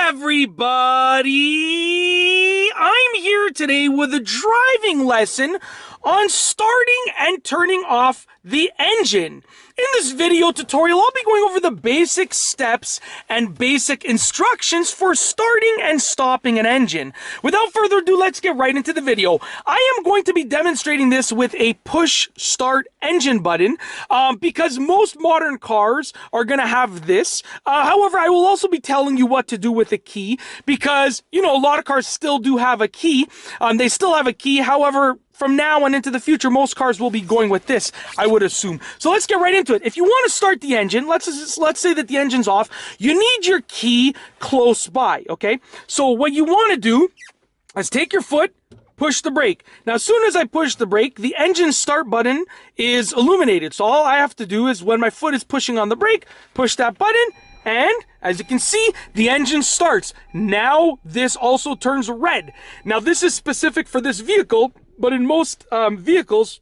everybody! I'm here today with a driving lesson on starting and turning off the engine. In this video tutorial, I'll be going over the basic steps and basic instructions for starting and stopping an engine. Without further ado, let's get right into the video. I am going to be demonstrating this with a push start engine button because most modern cars are going to have this. However, I will also be telling you what to do with a key because, you know, a lot of cars still do have a key. They still have a key. However, from now on into the future, most cars will be going with this, I would assume. So let's get right into it. If you want to start the engine, let's say that the engine's off, you need your key close by, okay? So what you want to do is take your foot, push the brake. Now, as soon as I push the brake, the engine start button is illuminated. So all I have to do is when my foot is pushing on the brake, push that button, and as you can see, the engine starts. Now, this also turns red. Now, this is specific for this vehicle, but in most vehicles,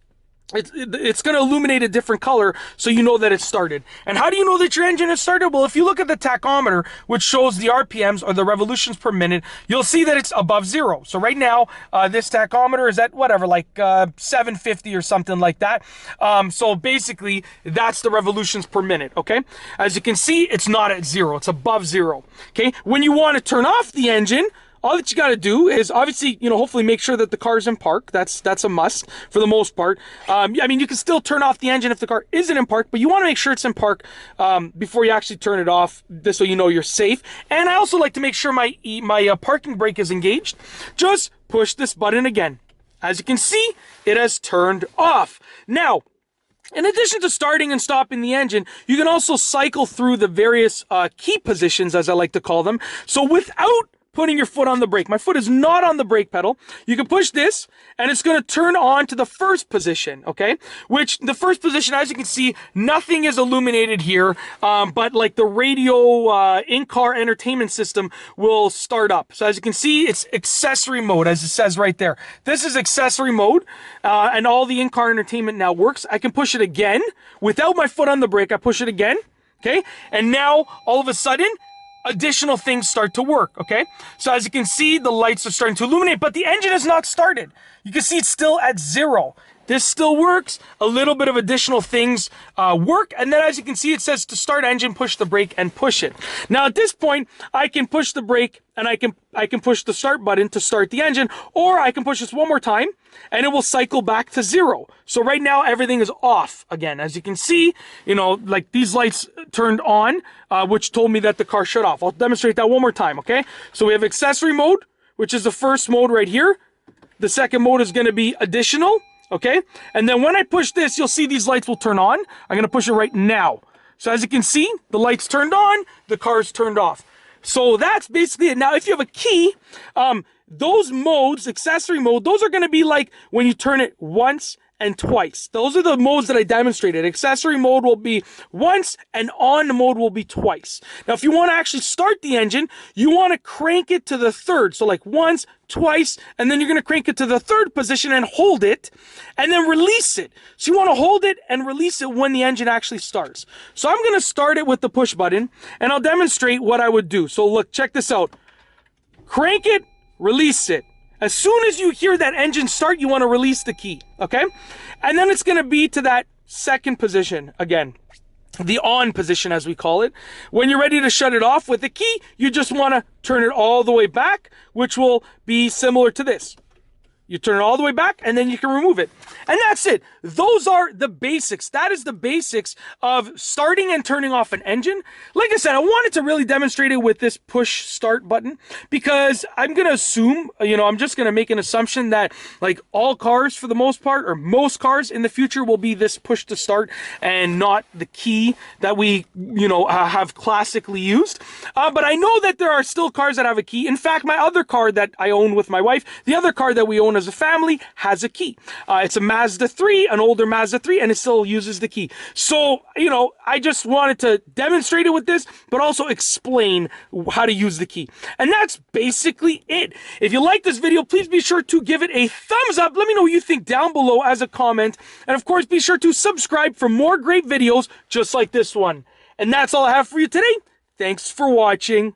it's going to illuminate a different color so you know that it started. And how do you know that your engine has started? Well, if you look at the tachometer, which shows the RPMs or the revolutions per minute, you'll see that it's above zero. So right now, this tachometer is at whatever, like 750 or something like that. So basically, that's the revolutions per minute, okay? As you can see, it's not at zero. It's above zero, okay? When you want to turn off the engine, all that you got to do is obviously, you know, hopefully make sure that the car's in park. That's a must for the most part. I mean, you can still turn off the engine if the car isn't in park, but you want to make sure it's in park before you actually turn it off, this way you know you're safe. And I also like to make sure my parking brake is engaged. Just push this button again. As you can see, it has turned off. Now, in addition to starting and stopping the engine, you can also cycle through the various key positions, as I like to call them. So without putting your foot on the brake. My foot is not on the brake pedal. You can push this, and it's going to turn on to the first position, okay? Which, the first position, as you can see, nothing is illuminated here, but like the radio in-car entertainment system will start up. So as you can see, it's accessory mode, as it says right there. This is accessory mode, and all the in-car entertainment now works. I can push it again. Without my foot on the brake, I push it again, okay? And now, all of a sudden, additional things start to work, okay? So as you can see, the lights are starting to illuminate, but the engine is not started. You can see it's still at zero. This still works. A little bit of additional things work. And then as you can see, it says to start engine, push the brake and push it. Now at this point, I can push the brake and I can push the start button to start the engine, or I can push this one more time and it will cycle back to zero. So right now everything is off again. As you can see, you know, like these lights turned on, which told me that the car shut off. I'll demonstrate that one more time, okay? So we have accessory mode, which is the first mode right here. The second mode is going to be additional. Okay, and then when I push this, you'll see these lights will turn on. I'm going to push it right now. So as you can see, the lights turned on, the car's turned off. So that's basically it. Now, if you have a key, those modes, accessory mode, those are going to be like when you turn it once and twice. Those are the modes that I demonstrated. Accessory mode will be once and on mode will be twice. Now, if you want to actually start the engine, you want to crank it to the third. So like once, twice, and then you're going to crank it to the third position and hold it, and then release it. So you want to hold it and release it when the engine actually starts. So I'm going to start it with the push button, and I'll demonstrate what I would do. So look, check this out. Crank it, release it. As soon as you hear that engine start, you want to release the key, okay? And then it's going to be to that second position again, the on position as we call it. When you're ready to shut it off with the key, you just want to turn it all the way back, which will be similar to this. You turn it all the way back, and then you can remove it. And that's it. Those are the basics. That is the basics of starting and turning off an engine. Like I said, I wanted to really demonstrate it with this push start button because I'm going to assume, you know, I'm just going to make an assumption that like all cars for the most part, or most cars in the future will be this push to start and not the key that we, you know, have classically used. But I know that there are still cars that have a key. In fact, my other car that I own with my wife, the other car that we own as a family has a key. It's a Mazda 3, an older Mazda 3, and it still uses the key. So, you know, I just wanted to demonstrate it with this, but also explain how to use the key. And that's basically it. If you like this video, please be sure to give it a thumbs up. Let me know what you think down below as a comment. And of course, be sure to subscribe for more great videos just like this one. And that's all I have for you today. Thanks for watching.